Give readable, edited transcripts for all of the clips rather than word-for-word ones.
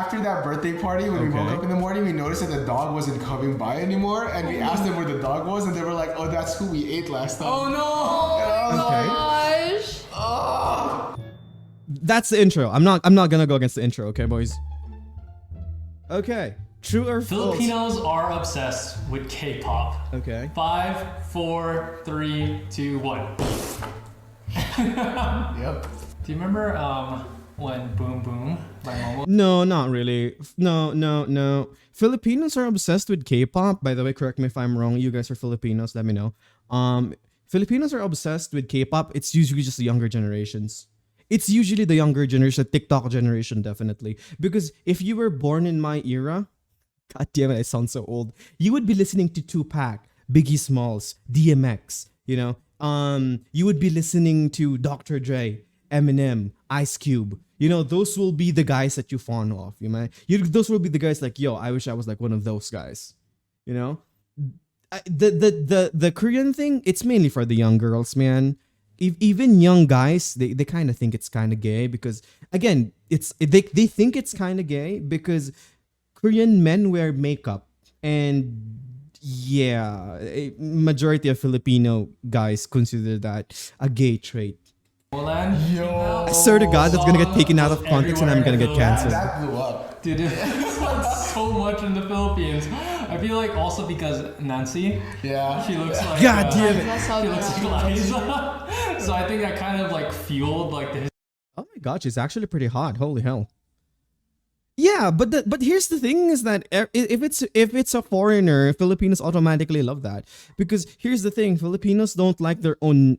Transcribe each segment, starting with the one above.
after that birthday party, when we woke up in the morning, we noticed that the dog wasn't coming by anymore, and we asked them where the dog was, and they were like, "Oh, that's who we ate last time." Oh no! Gosh. That's the intro. I'm not gonna go against the intro, okay, boys? Okay. True or false? Filipinos are obsessed with K-pop. Okay. 5, 4, 3, 2, 1. Yep. Do you remember when Boom Boom by Momo? No, not really. No. Filipinos are obsessed with K-pop. By the way, correct me if I'm wrong. You guys are Filipinos. Let me know. Filipinos are obsessed with K-pop. It's usually just the younger generations. It's usually the younger generation, TikTok generation, definitely. Because if you were born in my era, God damn it, I sound so old. You would be listening to Tupac, Biggie Smalls, DMX. You know, you would be listening to Dr. Dre, Eminem, Ice Cube. You know, those will be the guys that you fawn off. Those will be the guys like, yo, I wish I was like one of those guys. You know, the Korean thing, it's mainly for the young girls, man. Even young guys, they kind of think it's kind of gay because, again, they think it's kind of gay because Korean men wear makeup, and yeah, a majority of Filipino guys consider that a gay trait. I swear to God, that's gonna get taken out of context and I'm gonna get canceled. That blew up. Dude, it's like so much in the Philippines. I feel like also because Nancy, she looks like God damn it. she looks like Liza. So I think I kind of like fueled like the. Oh my God, she's actually pretty hot. Holy hell. Yeah, but here's the thing is that if it's a foreigner, Filipinos automatically love that because here's the thing: Filipinos don't like their own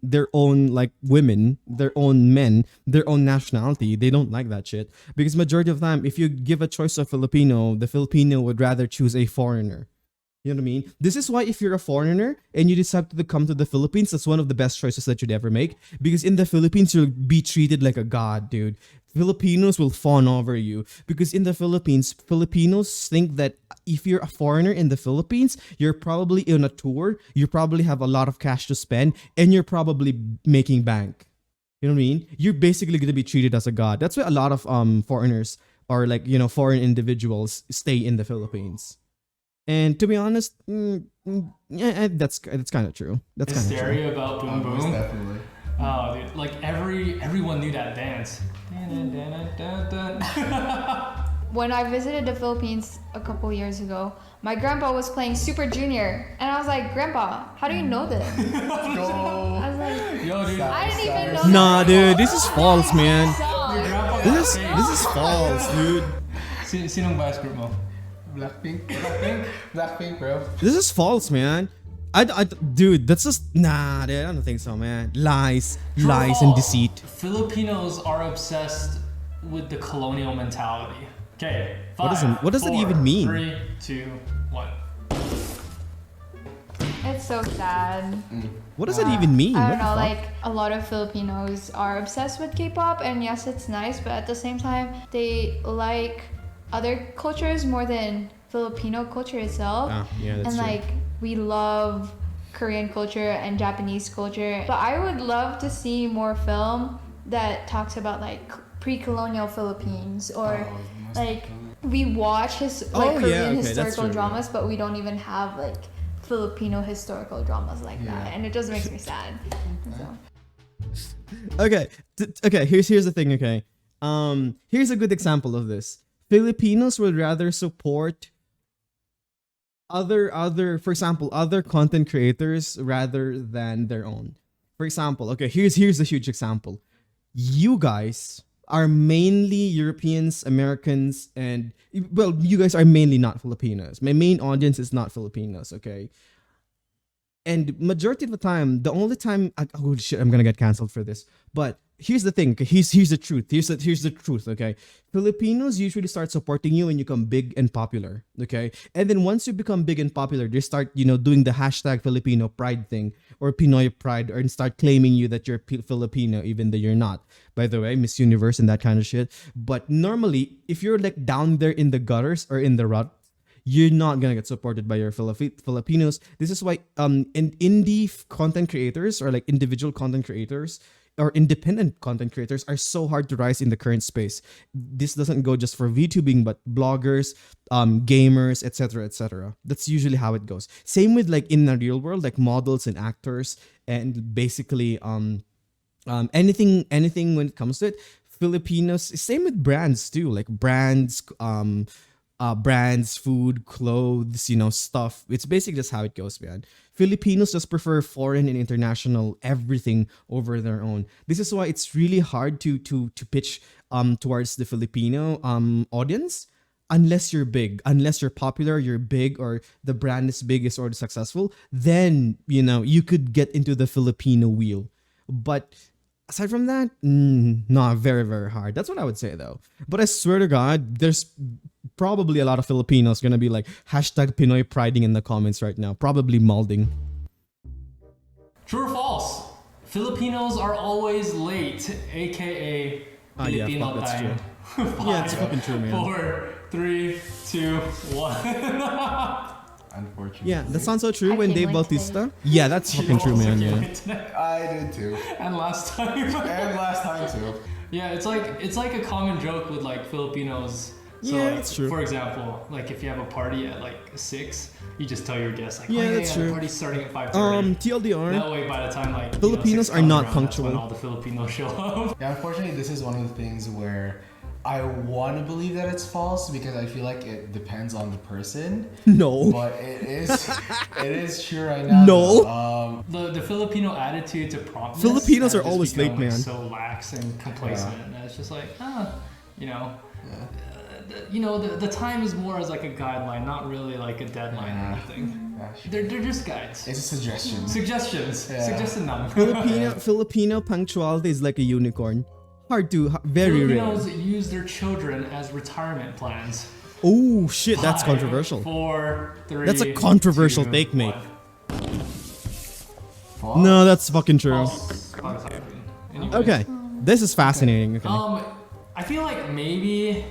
like women, their own men, their own nationality. They don't like that shit because majority of the time, if you give a choice of Filipino, the Filipino would rather choose a foreigner. You know what I mean? This is why if you're a foreigner and you decide to come to the Philippines, that's one of the best choices that you'd ever make because in the Philippines you'll be treated like a god, dude. Filipinos will fawn over you because in the Philippines, Filipinos think that if you're a foreigner in the Philippines, you're probably on a tour, you probably have a lot of cash to spend, and you're probably making bank. You know what I mean? You're basically going to be treated as a god. That's why a lot of foreigners or like, you know, foreign individuals stay in the Philippines. And to be honest, yeah, that's kind of true. That's kind of true. Hysteria about Boom Boom. Definitely. Oh, dude, like everyone knew that dance. When I visited the Philippines a couple years ago, my grandpa was playing Super Junior, and I was like, "Grandpa, how do you know this?" I was like, Yo, dude. "I didn't even know." Nah, dude, this is false, man. Grandpa This is false, dude. Sinong bias group mo? Blackpink, bro. This is false, man. Dude, that's just nah, dude. I don't think so, man. Lies and deceit. Filipinos are obsessed with the colonial mentality. Okay, What does it even mean? 3, 2, 1. It's so sad. What does it even mean? I What don't the know, fuck? like a lot of Filipinos are obsessed with K-pop, and yes, it's nice, but at the same time, they like other cultures more than Filipino culture itself. Yeah, that's and true. like we love Korean culture and Japanese culture, but I would love to see more film that talks about like pre-colonial Philippines or like we watch Korean historical dramas, but we don't even have like Filipino historical dramas like that, and it just makes me sad. So. Okay, here's the thing. Okay, here's a good example of this. Filipinos would rather support for example, other content creators rather than their own. For example, okay, here's a huge example. You guys are mainly Europeans, Americans, and well, you guys are mainly not Filipinos. My main audience is not Filipinos, okay? And majority of the time, the only time oh shit, I'm gonna get canceled for this. But here's the thing. Okay? Here's the truth. Here's the truth. Okay, Filipinos usually start supporting you when you become big and popular. Okay, and then once you become big and popular, they start doing the hashtag Filipino pride thing or Pinoy pride, or start claiming you that you're Filipino even though you're not. By the way, Miss Universe and that kind of shit. But normally, if you're like down there in the gutters or in the rut, you're not gonna get supported by your Filipinos. This is why in indie content creators or like individual content creators, or independent content creators are so hard to rise in the current space. This doesn't go just for VTubing, but bloggers, gamers, etc., etc. That's usually how it goes. Same with like in the real world, like models and actors, and basically anything when it comes to it. Filipinos, same with brands too, like brands, brands, food, clothes, stuff. It's basically just how it goes, man. Filipinos just prefer foreign and international everything over their own. This is why it's really hard to pitch towards the Filipino audience. Unless you're big, unless you're popular, you're big, or the brand is big, is already successful, then you could get into the Filipino wheel. But aside from that, no, very, very hard. That's what I would say, though. But I swear to God, there's probably a lot of Filipinos gonna be like hashtag Pinoy priding in the comments right now, probably molding. True or false? Filipinos are always late, aka Filipino yeah, that's time. true. Yeah, it's fucking true, man. 4, 3, 2, 1. Unfortunately. Yeah, that sounds so true. I When came Dave late Bautista. today. Yeah, that's fucking true, man. You Yeah. also came late today. I did too. And last time. And last time too. Yeah, it's like a common joke with like Filipinos. So Yeah, like, that's true. For example, like if you have a party at like 6, you just tell your guests like, Yeah, that's true. the party's starting at 5:30. TLDR. That way, by the time like Filipinos 6 are not comes around, that's when punctual. all the Filipinos show up. Yeah, unfortunately, this is one of the things where I want to believe that it's false because I feel like it depends on the person. No. But it is true right now. No. The Filipino attitude to promptness. Filipinos has are just always become, late, man. So lax and complacent, and it's just like, the time is more as like a guideline, not really like a deadline or anything. Yeah, sure. They're just guides. It's a suggestion. Suggestions. Yeah. Suggested them. Filipino punctuality is like a unicorn. Very rare. Filipinos use their children as retirement plans. Oh shit, that's 5, controversial. 4, 3. That's a controversial 2, take, mate. 1. False? No, that's fucking true. Anyways. Okay, this is fascinating. Okay. I feel like maybe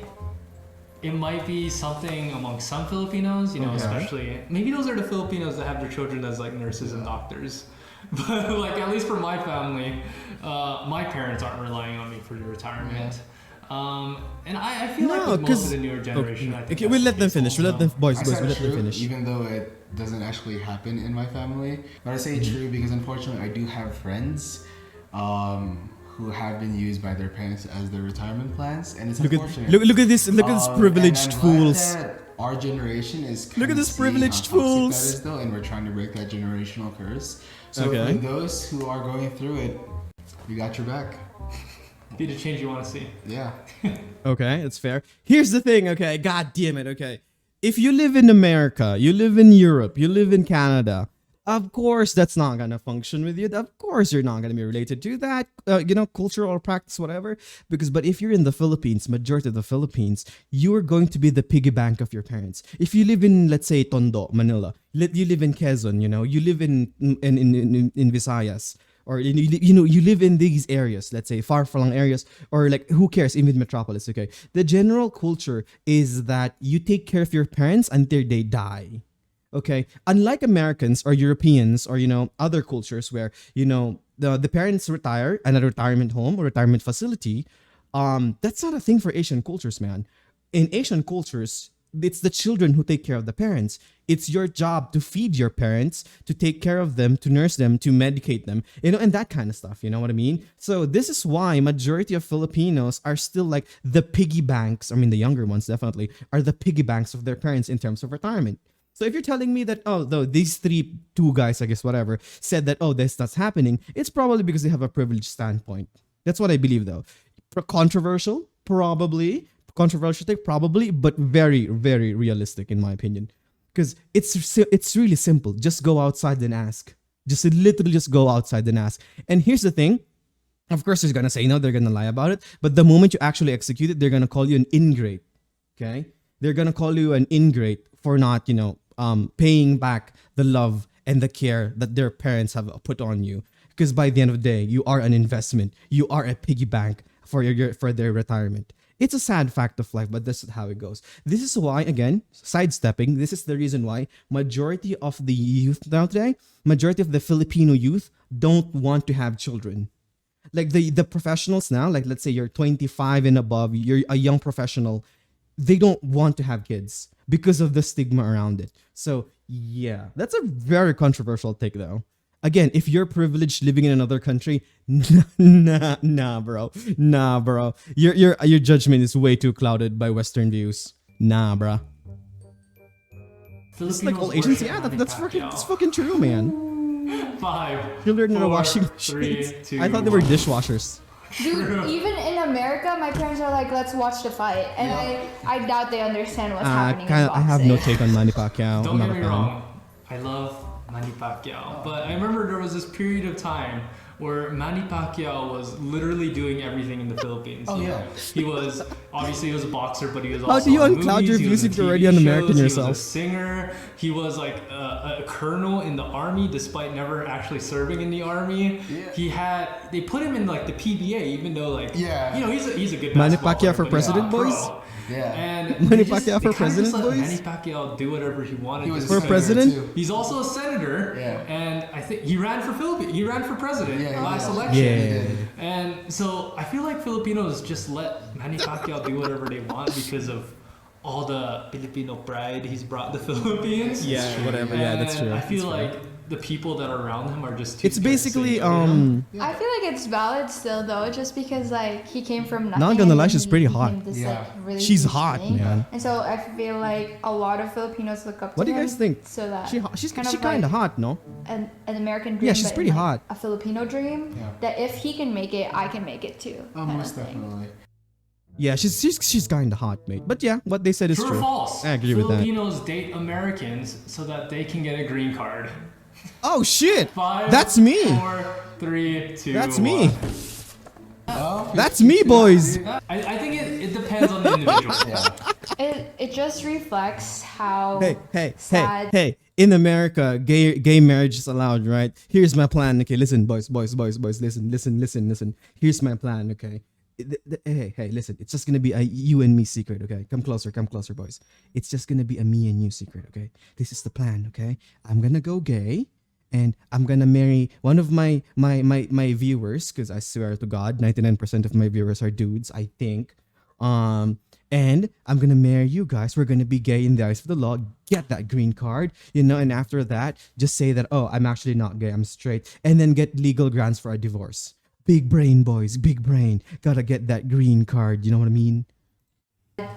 it might be something among some Filipinos, especially maybe those are the Filipinos that have their children as like nurses and doctors. But like at least for my family, my parents aren't relying on me for the retirement. And I feel like with most of the newer generation, I think okay, we'll let them finish. We'll let them, boys, I we'll said let them true, finish. even though it doesn't actually happen in my family. But I say true because unfortunately I do have friends who have been used by their parents as their retirement plans, and it's unfortunate. Look at this privileged and I'm glad fools. that our generation is Look at this seeing privileged how toxic fools. that is, though, and we're trying to break that generational curse. So Okay. for those who are going through it, we got your back. be the change you want to see. Yeah. Okay, that's fair. Here's the thing, okay? God damn it, okay. If you live in America, you live in Europe, you live in Canada, of course that's not gonna function with you. Of course you're not gonna be related to that, culture or practice, whatever. But if you're in the Philippines, majority of the Philippines, you are going to be the piggy bank of your parents. If you live in, let's say, Tondo, Manila, you live in Quezon, you live in Visayas, or you live in these areas, let's say far-flung areas, or like who cares, even metropolis. Okay, the general culture is that you take care of your parents until they die. Okay, unlike Americans or Europeans or other cultures where the parents retire in a retirement home or retirement facility, that's not a thing for Asian cultures, man. In Asian cultures, it's the children who take care of the parents. It's your job to feed your parents, to take care of them, to nurse them, to medicate them, and that kind of stuff. You know what I mean? So this is why majority of Filipinos are still like the piggy banks. I mean, the younger ones definitely are the piggy banks of their parents in terms of retirement. So if you're telling me that, though these two guys, I guess, whatever, said that, that's happening, it's probably because they have a privileged standpoint. That's what I believe, though. Controversial, probably. Controversial take, probably, but very, very realistic in my opinion. Because it's really simple. Just go outside and ask. Literally just go outside and ask. And here's the thing. Of course, they're going to say no, they're going to lie about it. But the moment you actually execute it, they're going to call you an ingrate. Okay? They're going to call you an ingrate for not, paying back the love and the care that their parents have put on you. Because by the end of the day, you are an investment. You are a piggy bank for their retirement. It's a sad fact of life, but this is how it goes. This is why, again, sidestepping, this is the reason why majority of the youth now today, majority of the Filipino youth don't want to have children. Like the professionals now, like let's say you're 25 and above, you're a young professional, they don't want to have kids because of the stigma around it. So yeah, that's a very controversial take though. Again, if you're privileged living in another country, nah, bro. Your judgment is way too clouded by Western views. Nah, bro. It's like all Asians. Yeah, that's fucking true, man. 5, Children are 4, washing 3, machines. 2, I thought they were dishwashers. Dude, even in America, my parents are like, let's watch the fight. And I doubt they understand what's happening in I have boxing. no take on Manny Pacquiao. Don't I'm get not me a fan. wrong. I love Manny Pacquiao, but I remember there was this period of time where Manny Pacquiao was literally doing everything in the Philippines. Oh, You yeah. know, he was obviously he was a boxer, but he was How also do you in uncloud movies, your he was views in if you're TV already un-American shows, He yourself? was a singer. He was like a colonel in the army, despite never actually serving in the army. Yeah. They put him in like the PBA, even though like Yeah. you know he's a good Manny basketball Pacquiao player, for but he's president, not pro. boys? Yeah. And Manny they just- Pacquiao for they kinda president, just let boys? Manny Pacquiao do whatever he wanted. He was to For a do. senator, president? too. He's also a senator, Yeah. and I think he ran for president Yeah, last yeah. election. Yeah. And so I feel like Filipinos just let Manny Pacquiao do whatever they want because of all the Filipino pride he's brought the Philippines. Yeah, whatever. Yeah, that's And true. I feel That's like the people that are around him are just too It's basically I feel like it's valid still though, just because like he came from nothing. Not gonna and lie, then she's he pretty became hot. This, Yeah. like, really She's huge hot, thing. man. And so I feel like a lot of Filipinos look up to What do you him. guys think? So that She's kind she of kind of like hot, no? an American dream. Yeah, she's but pretty in, like, hot. A Filipino dream. Yeah. That if he can make it, I can make it too. Oh, kind most of thing. definitely. Yeah, she's kind of hot, mate. But yeah, what they said is true true. or false. I agree with that. Filipinos date Americans so that they can get a green card. Oh shit! 5, That's me. 4, 3, 2, That's me. 1. Oh, That's me, boys. I think it depends on the individual. Yeah. It just reflects how Hey. In America, gay marriage is allowed, right? Here's my plan. Okay, listen, boys. Listen. Here's my plan. Okay. Hey, listen. It's just gonna be a you and me secret. Okay, come closer, boys. It's just gonna be a me and you secret. Okay, this is the plan. Okay, I'm gonna go gay, and I'm gonna marry one of my viewers, because I swear to God, 99% of my viewers are dudes. I think. And I'm gonna marry you guys. We're gonna be gay in the eyes of the law. Get that green card, and after that, just say that, oh, I'm actually not gay, I'm straight, and then get legal grounds for a divorce. Big brain, boys, big brain. Gotta get that green card. You know what I mean?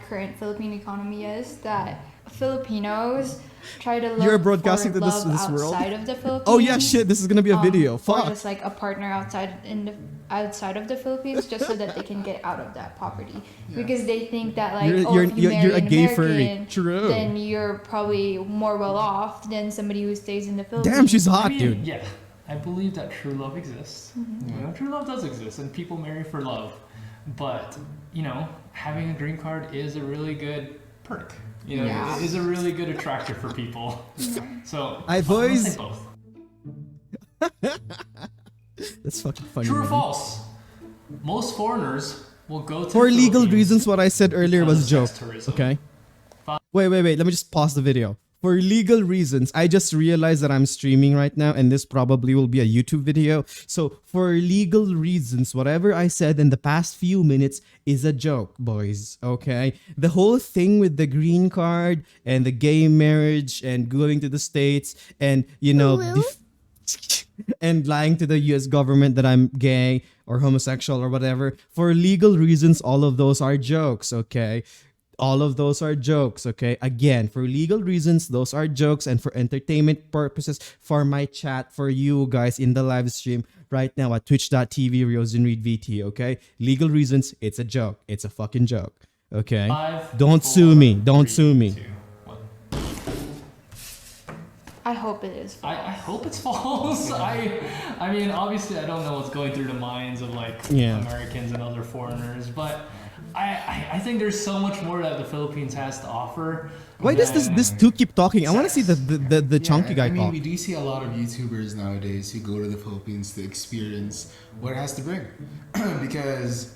current Philippine economy is that Filipinos try to look You're broadcasting for to this love world? outside of the Philippines. Oh yeah, shit. This is gonna be a video. Or Fuck. just like a partner outside of the Philippines, just so that they can get out of that poverty, because they think that like if you marry you're a an gay American, furry. True. then you're probably more well off than somebody who stays in the Philippines. Damn, she's hot, I mean, dude. Yeah, I believe that true love exists. You know, true love does exist, and people marry for love. But having a green card is a really good perk. Yeah. It is a really good attractor for people. So Hi, I'm gonna boys. say both. That's fucking funny. True or man. false? Most foreigners will go to For the legal Philippines reasons, what I said earlier because was of a joke. sex tourism. Okay. Wait. Let me just pause the video. For legal reasons, I just realized that I'm streaming right now, and this probably will be a YouTube video. So, for legal reasons, whatever I said in the past few minutes is a joke, boys. Okay? The whole thing with the green card and the gay marriage and going to the States and, and lying to the US government that I'm gay or homosexual or whatever. For legal reasons, all of those are jokes, okay? All of those are jokes, okay? Again, for legal reasons, those are jokes, and for entertainment purposes, for my chat, for you guys in the live stream right now at twitch.tv, ryozenreed VT, okay? Legal reasons, it's a joke. It's a fucking joke, okay? 5, Don't 4, sue me. Don't 3, sue me. 2, 1. I hope it is. I hope it's false. I mean, obviously, I don't know what's going through the minds of Yeah. Americans and other foreigners, but I think there's so much more that the Philippines has to offer. Why does this two keep talking? I want to see the chunky guy I mean, talk. we do see a lot of YouTubers nowadays who go to the Philippines to experience what it has to bring. Because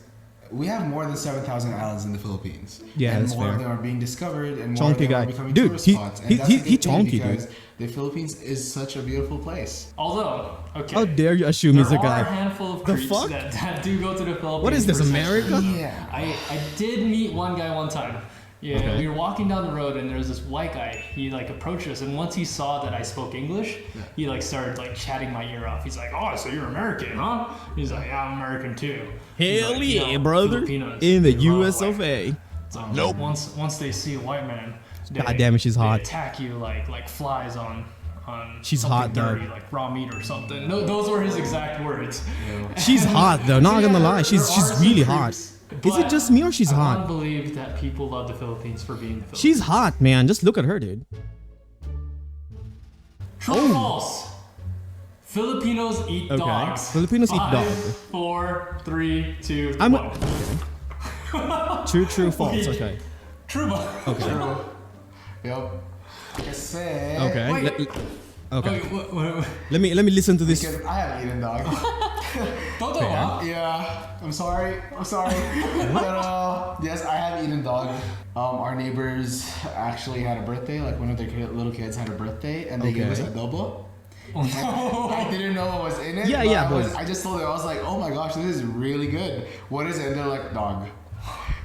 we have more than 7,000 islands in the Philippines. Yeah, and that's more fair. of them are being discovered, and more of Chonky them guy. are becoming Dude, tourist he- spots. And he- that's he- a good he thing chonky, because dude. the Philippines is such a beautiful place. Although, okay. How dare you assume he's a there are a guy? handful of The creeps fuck? that do go to the Philippines. What is this, for America? sexual- Yeah. I did meet one guy one time. Yeah, Okay. we were walking down the road and there was this white guy. He like approached us, and once he saw that I spoke English, he like started like chatting my ear off. He's like, "Oh, so you're American, huh?" He's like, "Yeah, I'm American too." He's Hell like, "You yeah, know, brother! Filipinos, In the they love US white of men." A. It's like, nope. Once they see a white man, God damn it, she's they hot. attack you like flies on She's something hot, though. dirty, like raw meat or something. No, those were his exact words. She's hot though. Not gonna lie, she's There are some really hot. creeps, Is it but just me or she's I hot? don't believe that people love the Philippines for being the Philippines. She's hot, man. Just look at her, dude. True or false? Filipinos eat Okay. dogs. Filipinos eat 5, dogs. 4, 3, 2, I'm 1. True, false. Okay. True. Okay. True. Yep. Like I said. Okay. Wait. Okay. What? Let me listen to this. Because I haven't eaten dog. Don't Fair. Yeah, I'm sorry. But yes, I have eaten dog. Our neighbors actually had a birthday. Like one of their little kids had a birthday, and they gave us Okay. adobo. I didn't know what was in it. Yeah, but yeah, boys. I just told them, I was like, oh my gosh, this is really good. What is it? And they're like, dog.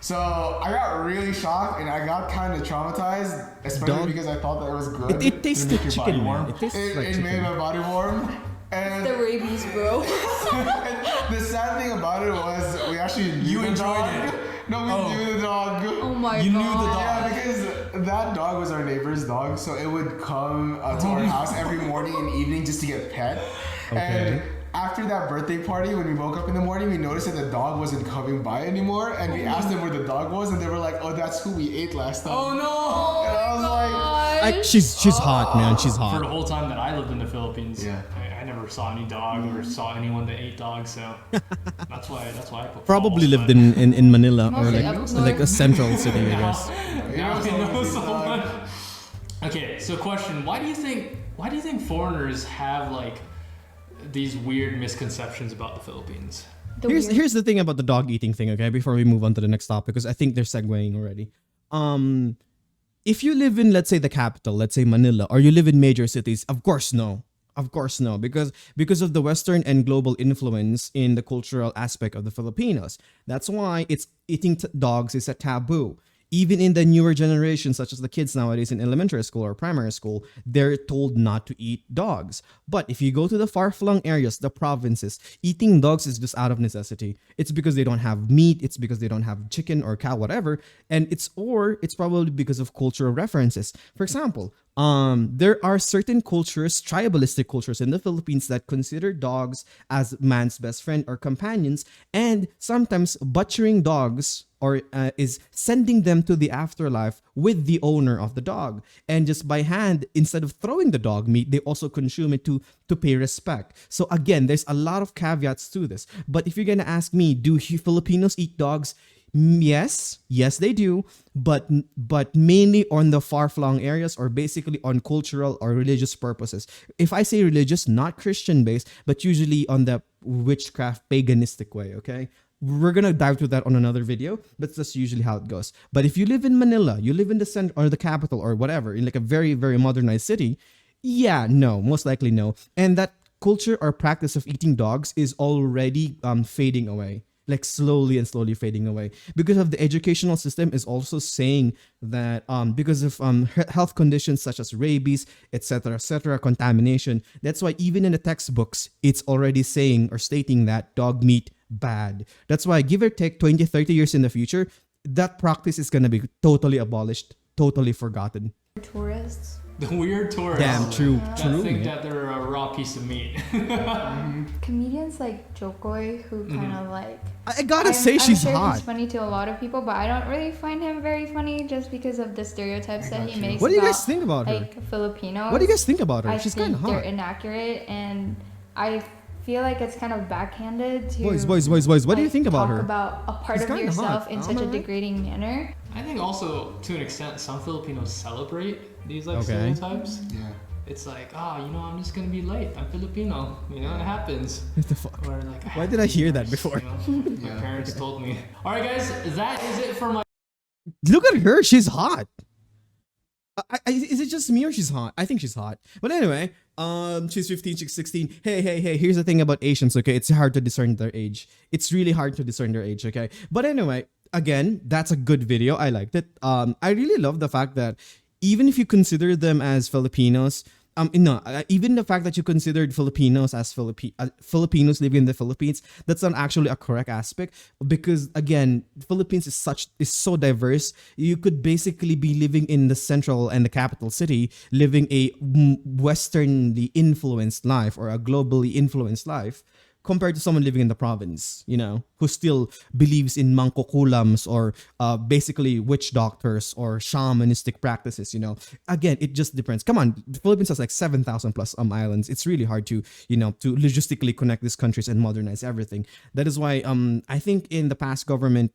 So I got really shocked and I got kind of traumatized, especially Dog? because I thought that it was good. It tastes make like your body chicken, warm? man. It tastes It, like it made chicken. my body warm. And The rabies, bro. the sad thing about it was we actually knew You the enjoyed dog. it. No, we Oh. knew the dog. Oh my You god. knew the dog. Yeah, because that dog was our neighbor's dog, so it would come to our house every morning and evening just to get pet. Okay. And after that birthday party, when we woke up in the morning, we noticed that the dog wasn't coming by anymore, and we asked them where the dog was, and they were like, "Oh, that's who we ate last time." Oh no! And I was like, She's hot, man. She's For the hot. whole time that I lived in the Philippines, Yeah. I never saw any dog or saw anyone that ate dogs, so that's why I put Probably false, lived but- in Manila or Mostly like up like a north. central city, I guess. Now Yeah, I know so someone. Okay, so question: Why do you think foreigners have like these weird misconceptions about the Philippines? The weird- Here's the thing about the dog eating thing, okay? Before we move on to the next topic, because I think they're segueing already. If you live in, let's say, the capital, let's say Manila, or you live in major cities, of course no, because of the Western and global influence in the cultural aspect of the Filipinos. That's why it's eating dogs is a taboo. Even in the newer generation, such as the kids nowadays in elementary school or primary school, they're told not to eat dogs. But if you go to the far-flung areas, the provinces, eating dogs is just out of necessity. It's because they don't have meat, it's because they don't have chicken or cow, whatever, and it's probably because of cultural references. For example, there are certain cultures, tribalistic cultures in the Philippines that consider dogs as man's best friend or companions, and sometimes butchering dogs is sending them to the afterlife with the owner of the dog, and just by hand, instead of throwing the dog meat, they also consume it to pay respect. So again, there's a lot of caveats to this. But if you're gonna ask me, do Filipinos eat dogs? Yes, they do, but mainly on the far-flung areas, or basically on cultural or religious purposes. If I say religious, not Christian-based, but usually on the witchcraft paganistic way, okay? We're gonna dive to that on another video, but that's usually how it goes. But if you live in Manila, you live in the center or the capital or whatever, in like a very, very modernized city, yeah, no, most likely no. And that culture or practice of eating dogs is already fading away. Like slowly fading away, because of the educational system is also saying that because of health conditions such as rabies, etc., contamination. That's why even in the textbooks, it's already saying or stating that dog meat bad. That's why, give or take 20-30 years in the future, that practice is gonna be totally abolished, totally forgotten. Tourists. The weird tourists. Damn, true, That true, think man. that they're a raw piece of meat. Comedians like Jokoy, who kind of like. I gotta say, she's I'm sure hot. He's funny to a lot of people, but I don't really find him very funny just because of the stereotypes that he makes. What do you about, guys think about her? Like Filipinos. What do you guys think about her? I She's think kind of they're hot. inaccurate, and I feel like it's kind of backhanded to. Boys, what do you like, think about talk her? about a part She's of kinda yourself hot. in Am such I a right? degrading manner. I think also, to an extent, some Filipinos celebrate these like Okay. stereotypes. yeah. it's like, I'm just gonna be late. I'm Filipino, it happens. What the fuck? Or like, Why did I hear that before? My parents told me. All right, guys, that is it for my. Look at her. She's hot. Is it just me or she's hot? I think she's hot. But anyway, she's 15, she's 16. Hey. Here's the thing about Asians, okay? It's hard to discern their age. It's really hard to discern their age, okay? But anyway, again, that's a good video. I liked it. I really love the fact that even if you consider them as Filipinos, even the fact that you considered Filipinos as Filipinos living in the Philippines, that's not actually a correct aspect, because again, Philippines is so diverse. You could basically be living in the central and the capital city, living a westernly influenced life or a globally influenced life, compared to someone living in the province, who still believes in mangkukulams or basically witch doctors or shamanistic practices, Again, it just depends. Come on, the Philippines has like 7,000 plus islands. It's really hard to, to logistically connect these countries and modernize everything. That is why I think in the past government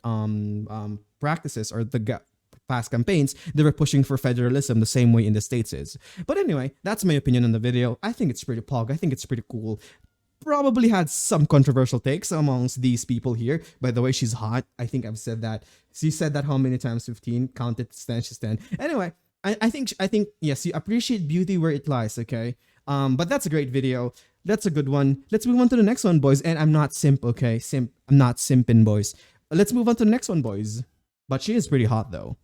practices or the past campaigns, they were pushing for federalism the same way in the States is. But anyway, that's my opinion on the video. I think it's pretty pog. I think it's pretty cool. Probably had some controversial takes amongst these people here. By the way, she's hot. I think I've said that. She said that how many times? 15. Count it. She's 10. Anyway, I think yes, you appreciate beauty where it lies. Okay. But that's a great video. That's a good one. Let's move on to the next one, boys. And I'm not simp. Okay, I'm not simping, boys. Let's move on to the next one, boys. But she is pretty hot though.